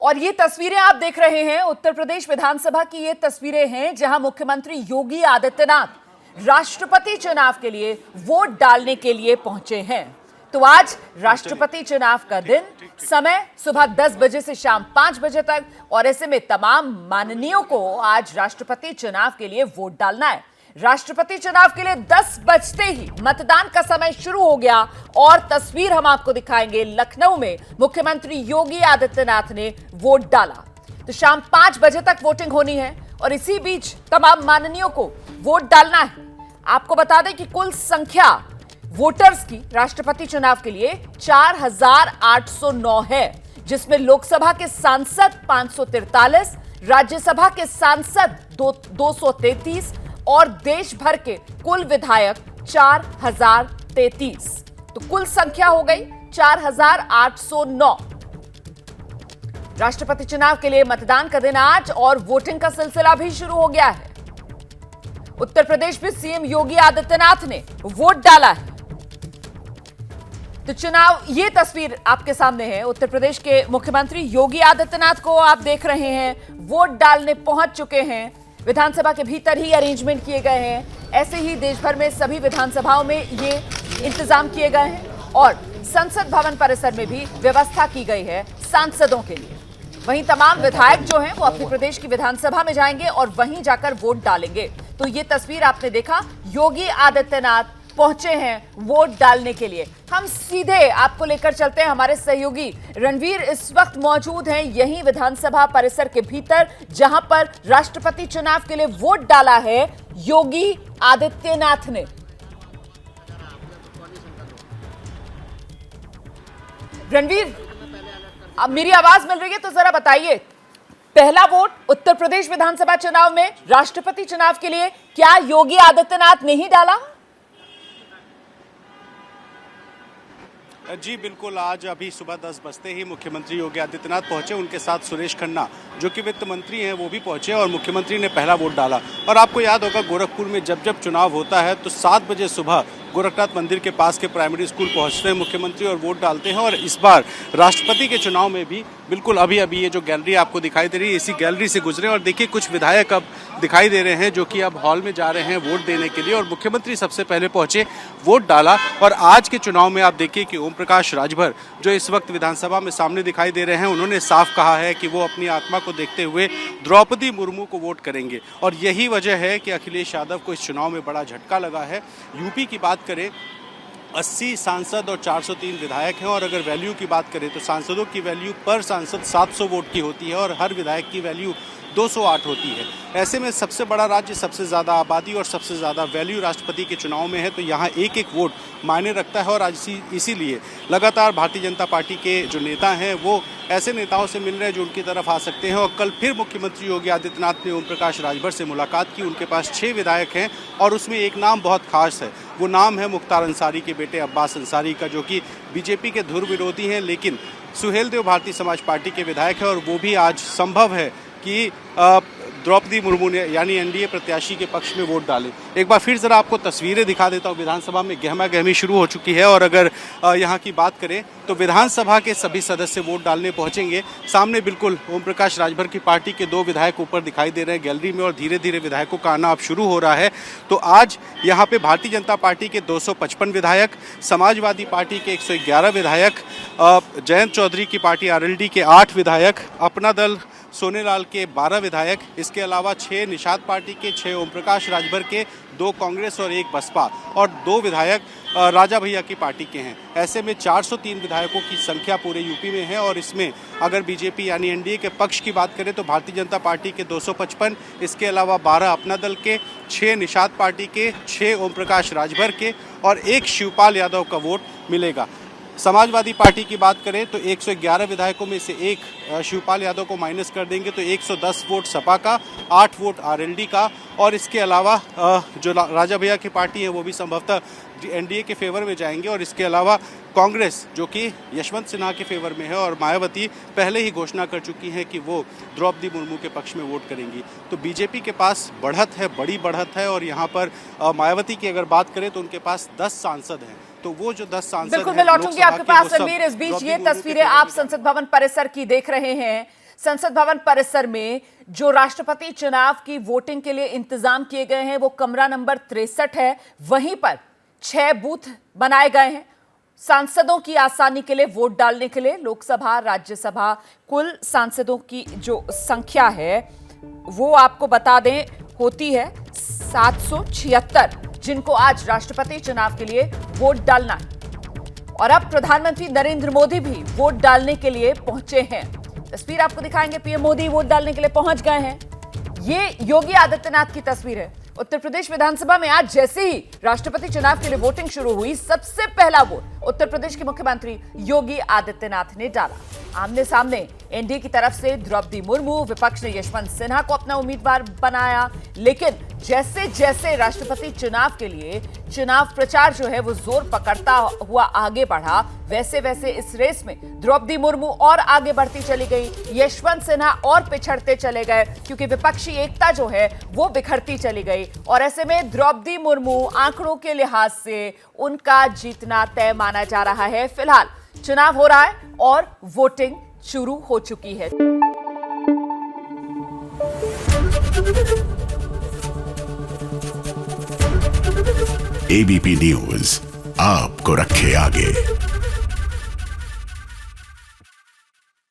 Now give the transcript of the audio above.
और ये तस्वीरें आप देख रहे हैं उत्तर प्रदेश विधानसभा की। ये तस्वीरें हैं जहां मुख्यमंत्री योगी आदित्यनाथ राष्ट्रपति चुनाव के लिए वोट डालने के लिए पहुंचे हैं। तो आज राष्ट्रपति चुनाव का दिन, समय सुबह 10 बजे से शाम 5 बजे तक, और ऐसे में तमाम माननीयों को आज राष्ट्रपति चुनाव के लिए वोट डालना है। राष्ट्रपति चुनाव के लिए 10 बजते ही मतदान का समय शुरू हो गया और तस्वीर हम आपको दिखाएंगे। लखनऊ में मुख्यमंत्री योगी आदित्यनाथ ने वोट डाला। तो शाम 5 बजे तक वोटिंग होनी है और इसी बीच तमाम माननीयों को वोट डालना है। आपको बता दें कि कुल संख्या वोटर्स की राष्ट्रपति चुनाव के लिए 4809 है, जिसमें लोकसभा के सांसद 543, राज्यसभा के सांसद 233 और देश भर के कुल विधायक 4033। तो कुल संख्या हो गई 4809। राष्ट्रपति चुनाव के लिए मतदान का दिन आज और वोटिंग का सिलसिला भी शुरू हो गया है। उत्तर प्रदेश में सीएम योगी आदित्यनाथ ने वोट डाला है। तो चुनाव, ये तस्वीर आपके सामने है। उत्तर प्रदेश के मुख्यमंत्री योगी आदित्यनाथ को आप देख रहे हैं, वोट डालने पहुंच चुके हैं। विधानसभा के भीतर ही अरेंजमेंट किए गए हैं। ऐसे ही देश भर में सभी विधानसभाओं में ये इंतजाम किए गए हैं और संसद भवन परिसर में भी व्यवस्था की गई है सांसदों के लिए। वहीं तमाम विधायक जो हैं वो अपने प्रदेश की विधानसभा में जाएंगे और वहीं जाकर वोट डालेंगे। तो ये तस्वीर आपने देखा, योगी आदित्यनाथ पहुंचे हैं वोट डालने के लिए। हम सीधे आपको लेकर चलते हैं। हमारे सहयोगी रणवीर इस वक्त मौजूद हैं यहीं विधानसभा परिसर के भीतर, जहां पर राष्ट्रपति चुनाव के लिए वोट डाला है योगी आदित्यनाथ ने। रणवीर, अब मेरी आवाज मिल रही है तो जरा बताइए, पहला वोट उत्तर प्रदेश विधानसभा चुनाव में राष्ट्रपति चुनाव के लिए क्या योगी आदित्यनाथ ने ही डाला? जी बिल्कुल, आज अभी सुबह 10 बजते ही मुख्यमंत्री योगी आदित्यनाथ पहुंचे। उनके साथ सुरेश खन्ना जो कि वित्त मंत्री हैं वो भी पहुंचे और मुख्यमंत्री ने पहला वोट डाला। और आपको याद होगा, गोरखपुर में जब जब चुनाव होता है तो 7 बजे सुबह गोरखनाथ मंदिर के पास के प्राइमरी स्कूल पहुंचते हैं मुख्यमंत्री और वोट डालते हैं। और इस बार राष्ट्रपति के चुनाव में भी बिल्कुल अभी ये जो गैलरी आपको दिखाई दे रही है, इसी गैलरी से गुजरे और देखिए कुछ विधायक अब दिखाई दे रहे हैं जो कि अब हॉल में जा रहे हैं वोट देने के लिए। और मुख्यमंत्री सबसे पहले पहुंचे, वोट डाला। और आज के चुनाव में आप देखिए कि ओम प्रकाश राजभर जो इस वक्त विधानसभा में सामने दिखाई दे रहे हैं, उन्होंने साफ कहा है कि वो अपनी आत्मा को देखते हुए द्रौपदी मुर्मू को वोट करेंगे। और यही वजह है कि अखिलेश यादव को इस चुनाव में बड़ा झटका लगा है। यूपी की बात करें, 80 सांसद और 403 विधायक हैं। और अगर वैल्यू की बात करें तो सांसदों की वैल्यू पर सांसद 700 वोट की होती है और हर विधायक की वैल्यू 208 होती है। ऐसे में सबसे बड़ा राज्य, सबसे ज़्यादा आबादी और सबसे ज़्यादा वैल्यू राष्ट्रपति के चुनाव में है, तो यहाँ एक एक वोट मायने रखता है। और आज इसीलिए लगातार भारतीय जनता पार्टी के जो नेता हैं वो ऐसे नेताओं से मिल रहे हैं जो उनकी तरफ आ सकते हैं। और कल फिर मुख्यमंत्री योगी आदित्यनाथ ने ओम प्रकाश राजभर से मुलाकात की। उनके पास 6 विधायक हैं और उसमें एक नाम बहुत खास है। वो नाम है मुख्तार अंसारी के बेटे अब्बास अंसारी का, जो कि बीजेपी के धुर विरोधी हैं लेकिन सुहेलदेव भारतीय समाज पार्टी के विधायक हैं। और वो भी आज संभव है कि द्रौपदी मुर्मू ने यानी एनडीए प्रत्याशी के पक्ष में वोट डाले। एक बार फिर जरा आपको तस्वीरें दिखा देता हूँ। विधानसभा में गहमा गहमी शुरू हो चुकी है और अगर यहाँ की बात करें तो विधानसभा के सभी सदस्य वोट डालने पहुंचेंगे। सामने बिल्कुल ओम प्रकाश राजभर की पार्टी के 2 विधायक ऊपर दिखाई दे रहे हैं गैलरी में और धीरे धीरे विधायकों का आना अब शुरू हो रहा है। तो आज यहाँ पे भारतीय जनता पार्टी के 255 विधायक, समाजवादी पार्टी के 111 विधायक, जयंत चौधरी की पार्टी आरएलडी के 8 विधायक, अपना दल सोनेलाल के 12 विधायक, इसके अलावा 6 निषाद पार्टी के, 6 ओम प्रकाश राजभर के, 2 कांग्रेस और 1 बसपा और 2 विधायक राजा भैया की पार्टी के हैं। ऐसे में 403 विधायकों की संख्या पूरे यूपी में है। और इसमें अगर बीजेपी यानी एनडीए के पक्ष की बात करें तो भारतीय जनता पार्टी के 255, इसके अलावा 12 अपना दल के, 6 निषाद पार्टी के, 6 ओम प्रकाश राजभर के और 1 शिवपाल यादव का वोट मिलेगा। समाजवादी पार्टी की बात करें तो 111 विधायकों में से 1 शिवपाल यादव को माइनस कर देंगे तो 110 वोट सपा का, 8 वोट आरएलडी का और इसके अलावा जो राजा भैया की पार्टी है वो भी संभवतः एनडीए के फेवर में जाएंगे। और इसके अलावा कांग्रेस जो कि यशवंत सिन्हा के फेवर में है और मायावती पहले ही घोषणा कर चुकी हैं कि वो द्रौपदी मुर्मू के पक्ष में वोट करेंगी। तो बीजेपी के पास बढ़त है, बड़ी बढ़त है। और यहाँ पर मायावती की अगर बात करें तो उनके पास 10 सांसद हैं। तो वो जो 10 सांसद बिल्कुल मैं लौटूंगी आपके पास रणवीर। इस बीच ये तस्वीरें आप संसद भवन परिसर की देख रहे हैं। संसद भवन परिसर में जो राष्ट्रपति चुनाव की वोटिंग के लिए इंतजाम किए गए हैं वो कमरा नंबर 63 है। वहीं पर 6 बूथ बनाए गए हैं सांसदों की आसानी के लिए वोट डालने के लिए। लोकसभा, राज्यसभा, कुल सांसदों की जो संख्या है वो आपको बता दें होती है 776, जिनको आज राष्ट्रपति चुनाव के लिए वोट डालना है। और अब प्रधानमंत्री नरेंद्र मोदी भी वोट डालने के लिए पहुंचे हैं। तस्वीर आपको दिखाएंगे, पीएम मोदी वोट डालने के लिए पहुंच गए हैं। ये योगी आदित्यनाथ की तस्वीर है। उत्तर प्रदेश विधानसभा में आज जैसे ही राष्ट्रपति चुनाव के लिए वोटिंग शुरू हुई, सबसे पहला वोट उत्तर प्रदेश के मुख्यमंत्री योगी आदित्यनाथ ने डाला। आमने सामने एनडीए की तरफ से द्रौपदी मुर्मू, विपक्ष ने यशवंत सिन्हा को अपना उम्मीदवार बनाया। लेकिन जैसे जैसे राष्ट्रपति चुनाव के लिए चुनाव प्रचार जो है वो जोर पकड़ता हुआ आगे बढ़ा, वैसे वैसे इस रेस में द्रौपदी मुर्मू और आगे बढ़ती चली गई, यशवंत सिन्हा और पिछड़ते चले गए, क्योंकि विपक्षी एकता जो है वो बिखरती चली गई। और ऐसे में द्रौपदी मुर्मू आंकड़ों के लिहाज से उनका जीतना तय माना जा रहा है। फिलहाल चुनाव हो रहा है और वोटिंग शुरू हो चुकी है। एबीपी न्यूज आपको रखे आगे।